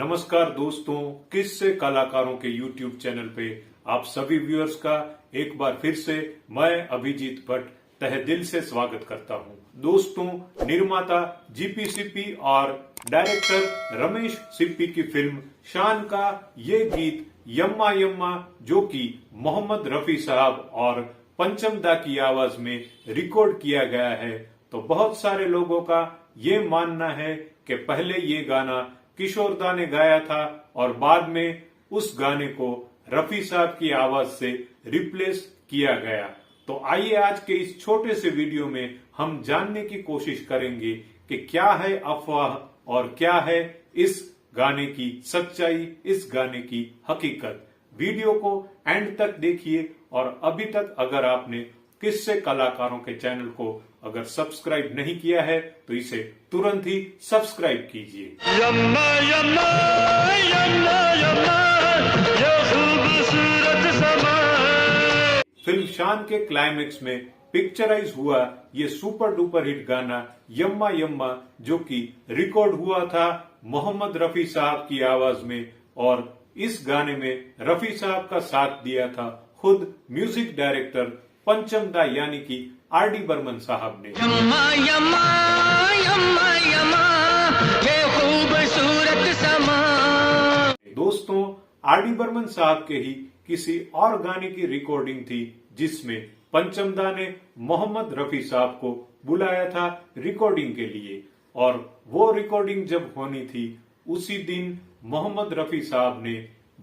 नमस्कार दोस्तों, किस्से कलाकारों के YouTube चैनल पे आप सभी व्यूअर्स का एक बार फिर से मैं अभिजीत भट्ट तहे दिल से स्वागत करता हूं। दोस्तों, निर्माता जीपी और डायरेक्टर रमेश सिप्पी की फिल्म शान का ये गीत यम्मा यम्मा, जो कि मोहम्मद रफी साहब और पंचम दा की आवाज में रिकॉर्ड किया गया है, तो बहुत सारे लोगों का ये मानना है कि पहले ये गाना किशोर दा ने गाया था और बाद में उस गाने को रफी साहब की आवाज से रिप्लेस किया गया। तो आइए आज के इस छोटे से वीडियो में हम जानने की कोशिश करेंगे कि क्या है अफवाह और क्या है इस गाने की सच्चाई, इस गाने की हकीकत। वीडियो को एंड तक देखिए और अभी तक अगर आपने किस्से कलाकारों के चैनल को अगर सब्सक्राइब नहीं किया है तो इसे तुरंत ही सब्सक्राइब कीजिए। यम्मा यम्मा यम्मा यम्मा ये खूबसूरत समा। फिल्म शान के क्लाइमेक्स में पिक्चराइज हुआ ये सुपर डुपर हिट गाना यम्मा यम्मा, जो कि रिकॉर्ड हुआ था मोहम्मद रफी साहब की आवाज में, और इस गाने में रफी साहब का साथ दिया था खुद म्यूजिक डायरेक्टर पंचम दा यानी कि आर.डी. बर्मन साहब ने। यम्मा यम्मा यम्मा यम्मा ये खूबसूरत समा। दोस्तों, आर.डी. बर्मन साहब के ही किसी और गाने की रिकॉर्डिंग थी जिसमें पंचम दा ने मोहम्मद रफी साहब को बुलाया था रिकॉर्डिंग के लिए, और वो रिकॉर्डिंग जब होनी थी उसी दिन मोहम्मद रफी साहब ने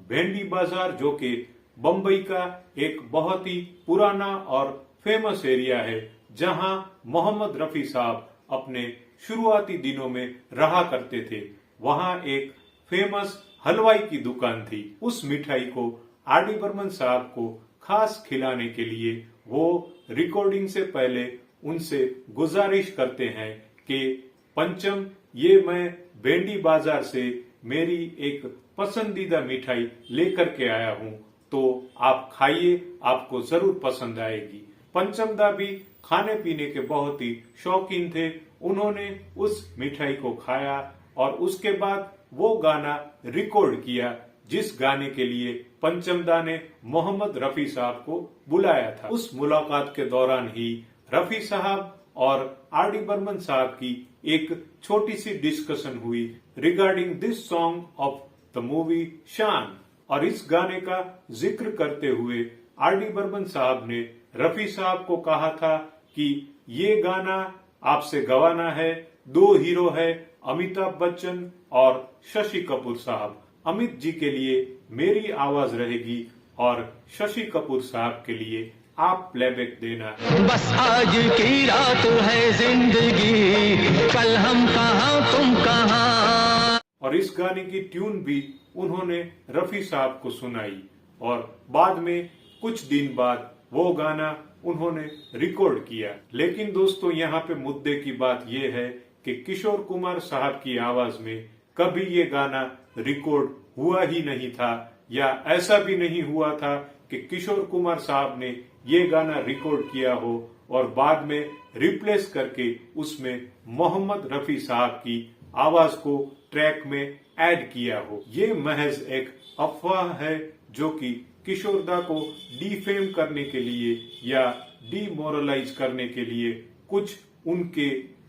भेंडी बाजार, जो कि बम्बई का एक बहुत ही पुराना और फेमस एरिया है जहां मोहम्मद रफी साहब अपने शुरुआती दिनों में रहा करते थे, वहां एक फेमस हलवाई की दुकान थी। उस मिठाई को आर.डी. बर्मन साहब को खास खिलाने के लिए वो रिकॉर्डिंग से पहले उनसे गुजारिश करते हैं कि पंचम, ये मैं भेंडी बाजार से मेरी एक पसंदीदा मिठाई लेकर के आया हूँ, तो आप खाइए, आपको जरूर पसंद आएगी। पंचम दा भी खाने पीने के बहुत ही शौकीन थे। उन्होंने उस मिठाई को खाया और उसके बाद वो गाना रिकॉर्ड किया जिस गाने के लिए पंचम दा ने मोहम्मद रफी साहब को बुलाया था। उस मुलाकात के दौरान ही रफी साहब और आर.डी. बर्मन साहब की एक छोटी सी डिस्कशन हुई regarding this song of the movie शान, और इस गाने का जिक्र करते हुए आर.डी. बर्मन साहब ने रफी साहब को कहा था कि ये गाना आपसे गवाना है। दो हीरो है, अमिताभ बच्चन और शशि कपूर साहब। अमित जी के लिए मेरी आवाज रहेगी और शशि कपूर साहब के लिए आप प्लेबैक देना। बस आज की रात है जिंदगी, कल हम कहाँ तुम कहाँ। और इस गाने की ट्यून भी उन्होंने रफी साहब को सुनाई और बाद में कुछ दिन बाद वो गाना उन्होंने रिकॉर्ड किया। लेकिन दोस्तों, यहाँ पे मुद्दे की बात ये है कि किशोर कुमार साहब की आवाज में कभी ये गाना रिकॉर्ड हुआ ही नहीं था, या ऐसा भी नहीं हुआ था कि किशोर कुमार साहब ने ये गाना रिकॉर्ड किया हो और बाद में रिप्लेस करके उसमें मोहम्मद रफी साहब की आवाज को ट्रैक में ऐड किया हो। ये महज एक अफवाह है जो कि किशोर दा को डिफेम करने के लिए या डीमोरलाइज करने के लिए कुछ उनके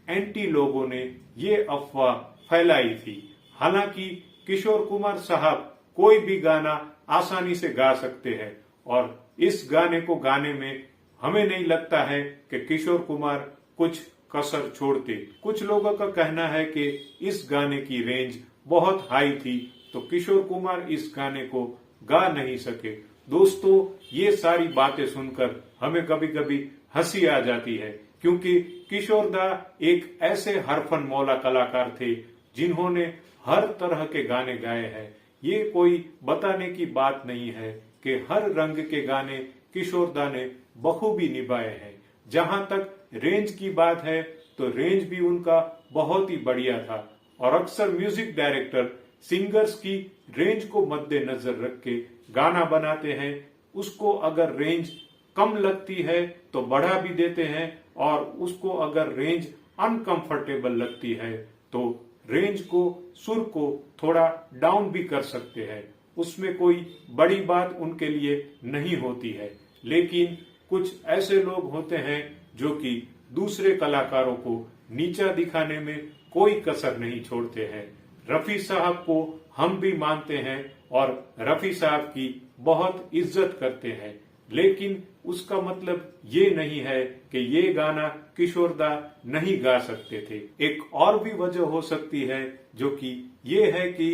एंटी लोगों ने ये अफवाह फैलाई थी। हालांकि किशोर कुमार साहब कोई भी गाना आसानी से गा सकते हैं और इस गाने को गाने में हमें नहीं लगता है कि किशोर कुमार कुछ कसर छोड़ते। कुछ लोगों का कहना है कि इस गाने की रेंज बहुत हाई थी, तो किशोर कुमार इस गाने को गा नहीं सके। दोस्तों, ये सारी बातें सुनकर हमें कभी कभी हंसी आ जाती है, क्योंकि किशोर दा एक ऐसे हरफन मौला कलाकार थे जिन्होंने हर तरह के गाने गाए हैं। ये कोई बताने की बात नहीं है कि हर रंग के गाने किशोर दा ने बखूबी निभाए हैं। जहां तक रेंज की बात है तो रेंज भी उनका बहुत ही बढ़िया था, और अक्सर म्यूजिक डायरेक्टर सिंगर्स की रेंज को मद्देनजर रख के गाना बनाते हैं। उसको अगर रेंज कम लगती है तो बढ़ा भी देते हैं, और उसको अगर रेंज अनकंफर्टेबल लगती है तो रेंज को, सुर को थोड़ा डाउन भी कर सकते हैं। उसमें कोई बड़ी बात उनके लिए नहीं होती है। लेकिन कुछ ऐसे लोग होते हैं जो कि दूसरे कलाकारों को नीचा दिखाने में कोई कसर नहीं छोड़ते हैं। रफी साहब को हम भी मानते हैं और रफी साहब की बहुत इज्जत करते हैं, लेकिन उसका मतलब ये नहीं है कि ये गाना किशोरदा नहीं गा सकते थे। एक और भी वजह हो सकती है, जो कि ये है कि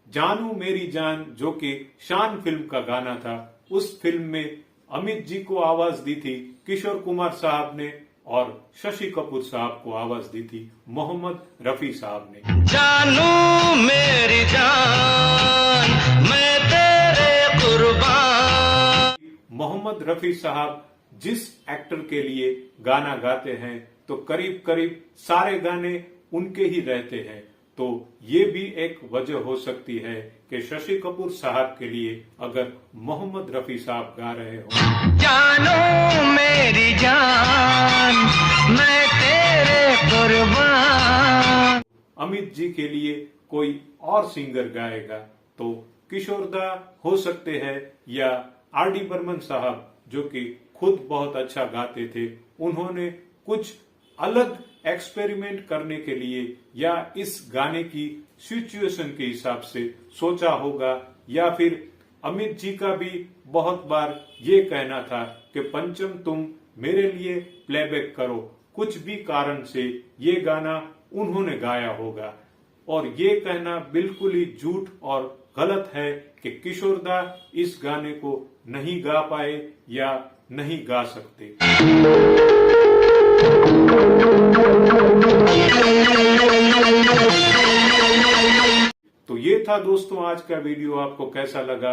जानू मेरी जान, जो कि शान फिल्म का गाना था, उस फिल्म में अमित जी को आवाज दी थी किशोर कुमार साहब ने और शशि कपूर साहब को आवाज दी थी मोहम्मद रफी साहब ने। जानू मेरी जान मैं तेरे कुर्बान। मोहम्मद रफी साहब जिस एक्टर के लिए गाना गाते हैं तो करीब करीब सारे गाने उनके ही रहते हैं। तो ये भी एक वजह हो सकती है कि शशि कपूर साहब के लिए अगर मोहम्मद रफी साहब गा रहे हो, जानू मेरी जान मैं तेरे कुर्बान, अमित जी के लिए कोई और सिंगर गाएगा तो किशोरदा हो सकते हैं, या आर.डी. बर्मन साहब जो कि खुद बहुत अच्छा गाते थे, उन्होंने कुछ अलग एक्सपेरिमेंट करने के लिए या इस गाने की सिचुएशन के हिसाब से सोचा होगा। या फिर अमित जी का भी बहुत बार ये कहना था कि पंचम तुम मेरे लिए प्लेबैक करो, कुछ भी कारण से ये गाना उन्होंने गाया होगा। और ये कहना बिल्कुल ही झूठ और गलत है कि किशोरदा इस गाने को नहीं गा पाए या नहीं गा सकते। तो ये था दोस्तों आज का वीडियो। आपको कैसा लगा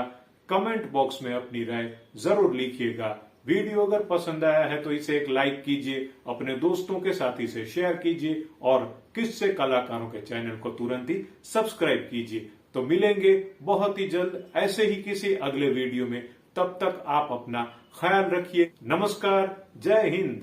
कमेंट बॉक्स में अपनी राय जरूर लिखिएगा। वीडियो अगर पसंद आया है तो इसे एक लाइक कीजिए, अपने दोस्तों के साथी से शेयर कीजिए और किस्से कलाकारों के चैनल को तुरंत ही सब्सक्राइब कीजिए। तो मिलेंगे बहुत ही जल्द ऐसे ही किसी अगले वीडियो में। तब तक आप अपना ख्याल रखिए। नमस्कार, जय हिंद।